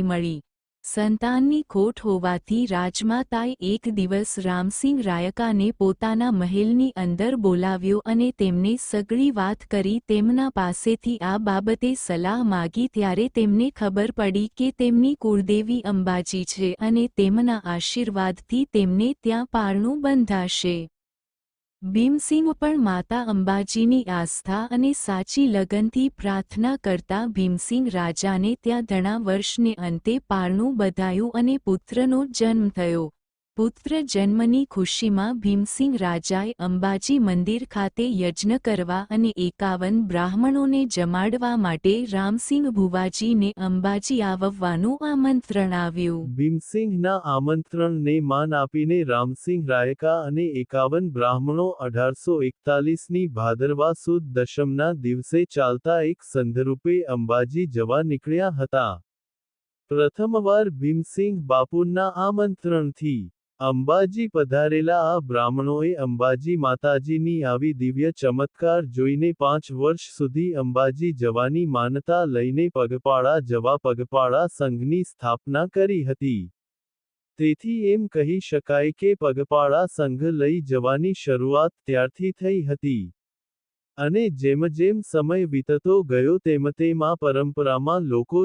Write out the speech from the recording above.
મળી. સંતાનની ખોટ હોવાથી રાજમાતાએ એક દિવસ રામસિંહ રાયકાને પોતાના મહેલની અંદર બોલાવ્યો અને તેમને સઘળી વાત કરી તેમના પાસેથી આ બાબતે સલાહ માગી ત્યારે તેમને ખબર પડી કે તેમની કુળદેવી અંબાજી છે અને તેમના આશીર્વાદથી તેમને ત્યાં પારણું બંધાશે. ભીમસિંહ પણ માતા અંબાજીની આસ્થા અને સાચી લગનથી પ્રાર્થના કરતા ભીમસિંહ રાજાને ત્યાં ઘણા વર્ષને અંતે પારણું બંધાયું અને પુત્રનો જન્મ થયો. પુત્ર જન્મની ખુશીમાં ભીમસિંહ રાજાએ અંબાજી મંદિર ખાતે યજ્ઞ કરવા અને 51 બ્રાહ્મણોને જમાડવા માટે રામસિંહ ભુવાજીને અંબાજી આવવાનું આમંત્રણ આપ્યું. ભીમસિંહના આમંત્રણને માન આપીને રામસિંહ રાયકા અને 51 બ્રાહ્મણો 1841ની ભાદરવા સુદ દશમના દિવસે ચાલતા એક સંઘરૂપે અંબાજી જવા નીકળ્યા હતા. પ્રથમવાર ભીમસિંહ બાપુના આમંત્રણથી અંબાજી પધારેલા આ બ્રાહ્મણોએ અંબાજી માતાજીની આવી દિવ્ય ચમત્કાર જોઈને 5 વર્ષ સુધી અંબાજી જવાની માનતા લઈને પગપાળા જવા પગપાળા સંઘની સ્થાપના કરી હતી. તેથી એમ કહી શકાય કે પગપાળા સંઘ લઈ જવાની શરૂઆત ત્યારથી થઈ હતી. અને જેમ જેમ સમય વીતતો ગયો તેમ તેમ આ પરંપરામાં લોકો